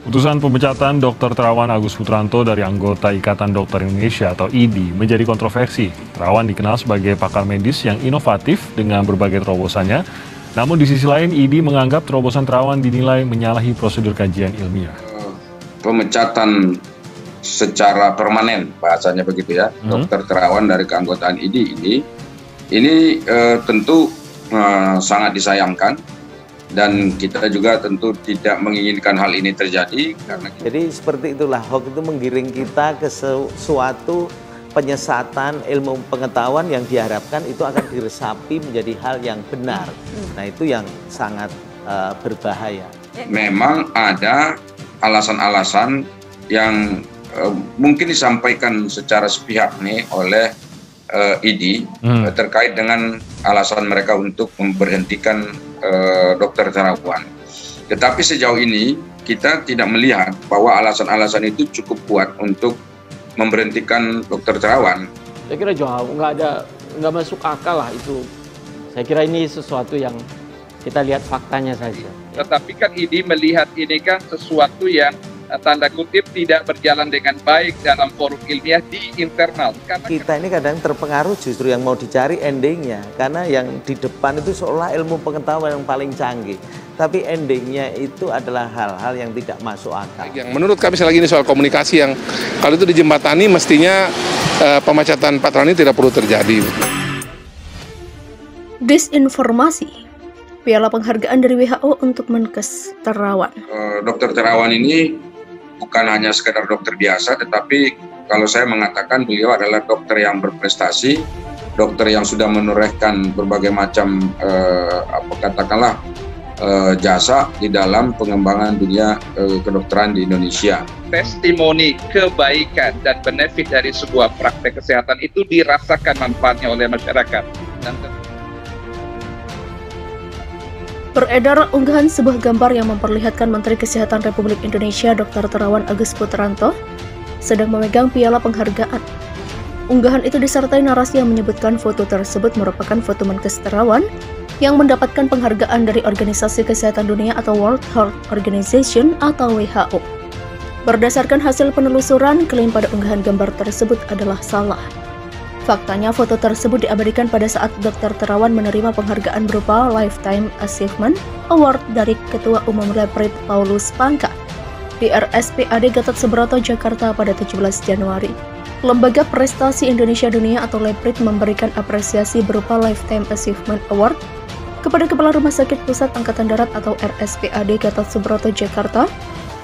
Putusan pemecatan Dr. Terawan Agus Putranto dari anggota Ikatan Dokter Indonesia atau IDI menjadi kontroversi. Terawan dikenal sebagai pakar medis yang inovatif dengan berbagai terobosannya. Namun di sisi lain, IDI menganggap terobosan Terawan dinilai menyalahi prosedur kajian ilmiah. Pemecatan secara permanen, bahasanya begitu ya, Dr. Terawan dari keanggotaan IDI ini tentu sangat disayangkan. Dan kita juga tentu tidak menginginkan hal ini terjadi. Jadi seperti itulah, hoax itu menggiring kita ke suatu penyesatan ilmu pengetahuan yang diharapkan itu akan diresapi menjadi hal yang benar. Nah itu yang sangat berbahaya. Memang ada alasan-alasan yang mungkin disampaikan secara sepihak nih oleh IDI terkait dengan alasan mereka untuk memberhentikan Dr. Terawan. Tetapi sejauh ini kita tidak melihat bahwa alasan-alasan itu cukup kuat untuk memberhentikan Dr. Terawan. Saya kira jauh, nggak masuk akal lah itu. Saya kira ini sesuatu yang kita lihat faktanya saja. Tetapi kan IDI melihat ini kan sesuatu yang tanda kutip tidak berjalan dengan baik dalam forum ilmiah di internal. Karena kita ini kadang terpengaruh justru yang mau dicari endingnya. Karena yang di depan itu seolah ilmu pengetahuan yang paling canggih. Tapi endingnya itu adalah hal-hal yang tidak masuk akal. Yang menurut kami sekali lagi ini soal komunikasi yang kalau itu dijembatani mestinya pemecatan Pak Terawan ini tidak perlu terjadi. Disinformasi. Piala penghargaan dari WHO untuk Menkes Terawan. Dr. Terawan ini bukan hanya sekedar dokter biasa, tetapi kalau saya mengatakan beliau adalah dokter yang berprestasi, dokter yang sudah menorehkan berbagai macam jasa di dalam pengembangan dunia kedokteran di Indonesia. Testimoni kebaikan dan benefit dari sebuah praktek kesehatan itu dirasakan manfaatnya oleh masyarakat. Beredar unggahan sebuah gambar yang memperlihatkan Menteri Kesehatan Republik Indonesia Dr. Terawan Agus Putranto sedang memegang piala penghargaan. Unggahan itu disertai narasi yang menyebutkan foto tersebut merupakan foto Menkes Terawan yang mendapatkan penghargaan dari Organisasi Kesehatan Dunia atau World Health Organization atau WHO. Berdasarkan hasil penelusuran, klaim pada unggahan gambar tersebut adalah salah. Faktanya, foto tersebut diabadikan pada saat Dr. Terawan menerima penghargaan berupa Lifetime Achievement Award dari Ketua Umum Leprit Paulus Pangka di RSPAD Gatot Subroto, Jakarta pada 17 Januari. Lembaga Prestasi Indonesia Dunia atau Leprit memberikan apresiasi berupa Lifetime Achievement Award kepada Kepala Rumah Sakit Pusat Angkatan Darat atau RSPAD Gatot Subroto, Jakarta,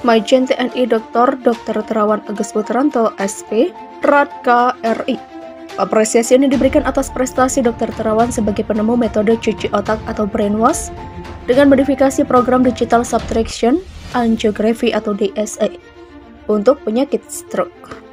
Majen TNI Dr. Terawan Agus Putranto, SP, Radka RI. Apresiasi ini diberikan atas prestasi Dr. Terawan sebagai penemu metode cuci otak atau brainwash dengan modifikasi program digital subtraction angiography atau DSA untuk penyakit stroke.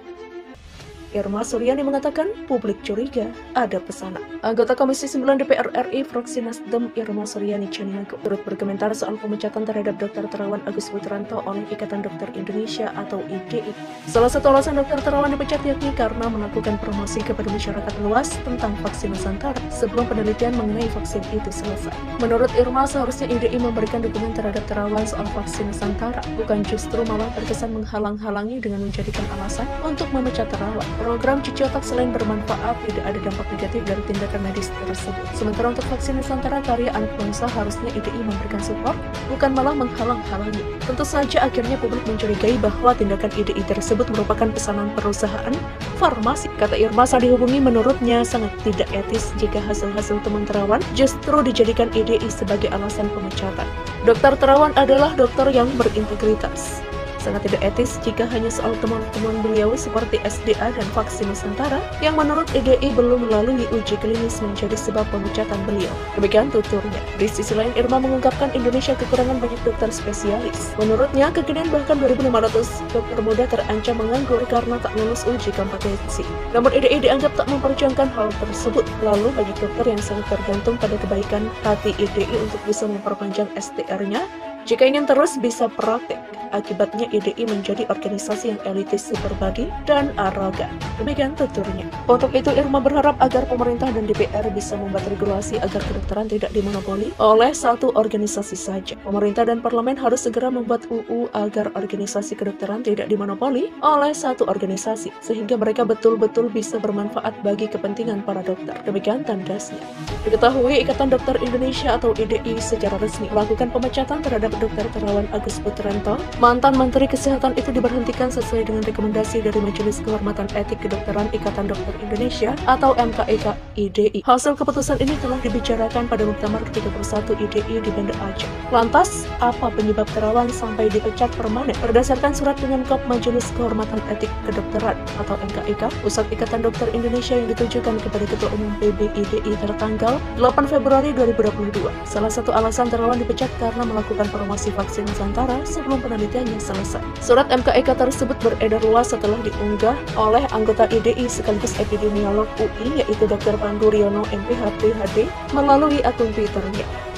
Irma Suryani mengatakan publik curiga ada pesanan. Anggota Komisi 9 DPR RI fraksi Nasdem Irma Suryani Caniago turut berkomentar soal pemecatan terhadap Dr. Terawan Agus Putranto oleh Ikatan Dokter Indonesia atau IDI. Salah satu alasan Dr. Terawan dipecat yakni karena melakukan promosi kepada masyarakat luas tentang vaksin Nusantara sebelum penelitian mengenai vaksin itu selesai. Menurut Irma, seharusnya IDI memberikan dukungan terhadap Terawan soal vaksin Nusantara, bukan justru malah terkesan menghalang-halangi dengan menjadikan alasan untuk memecat Terawan. Program cuci otak selain bermanfaat, tidak ada dampak negatif dari tindakan medis tersebut. Sementara untuk vaksin Nusantara karya anak bangsa harusnya IDI memberikan support, bukan malah menghalang-halangi. Tentu saja akhirnya publik mencurigai bahwa tindakan IDI tersebut merupakan pesanan perusahaan farmasi. Kata Irma, saat dihubungi menurutnya sangat tidak etis jika hasil-hasil temuan Terawan justru dijadikan IDI sebagai alasan pemecatan. Dr. Terawan adalah dokter yang berintegritas. Sangat tidak etis jika hanya soal temuan-temuan beliau seperti SDA dan vaksin Nusantara yang menurut IDI belum melalui uji klinis menjadi sebab pemecatan beliau. Demikian tuturnya. Di sisi lain, Irma mengungkapkan Indonesia kekurangan banyak dokter spesialis. Menurutnya, kekinian bahkan 2.500 dokter muda terancam menganggur karena tak lulus uji kompetensi. Namun IDI dianggap tak memperjuangkan hal tersebut. Lalu banyak dokter yang sangat tergantung pada kebaikan hati IDI untuk bisa memperpanjang STR-nya jika ingin terus bisa praktek. akibatnya IDI menjadi organisasi yang elitis, superbody, dan arogan. Demikian tuturnya. Untuk itu, Irma berharap agar pemerintah dan DPR bisa membuat regulasi agar kedokteran tidak dimonopoli oleh satu organisasi saja. Pemerintah dan parlemen harus segera membuat UU agar organisasi kedokteran tidak dimonopoli oleh satu organisasi, sehingga mereka betul-betul bisa bermanfaat bagi kepentingan para dokter. Demikian tandasnya. Diketahui Ikatan Dokter Indonesia atau IDI secara resmi melakukan pemecatan terhadap Dr. Terawan Agus Putranto. Mantan Menteri Kesehatan itu diberhentikan sesuai dengan rekomendasi dari Majelis Kehormatan Etik Kedokteran Ikatan Dokter Indonesia atau MKIK IDI. Hasil keputusan ini telah dibicarakan pada Muktamar ke-31 IDI di Banda Aceh. Lantas, apa penyebab Terawan sampai dipecat permanen? Berdasarkan surat pengenkop Majelis Kehormatan Etik Kedokteran atau MKIK, Pusat Ikatan Dokter Indonesia yang ditujukan kepada Ketua Umum PBIDI tertanggal 8 Februari 2022. Salah satu alasan Terawan dipecat karena melakukan promosi vaksin Nusantara sebelum penelitiannya selesai. Surat MKIK tersebut beredar luas setelah diunggah oleh anggota IDI sekaligus epidemiolog UI yaitu Dr. Pandu Riono MPH PhD melalui akun Twitternya.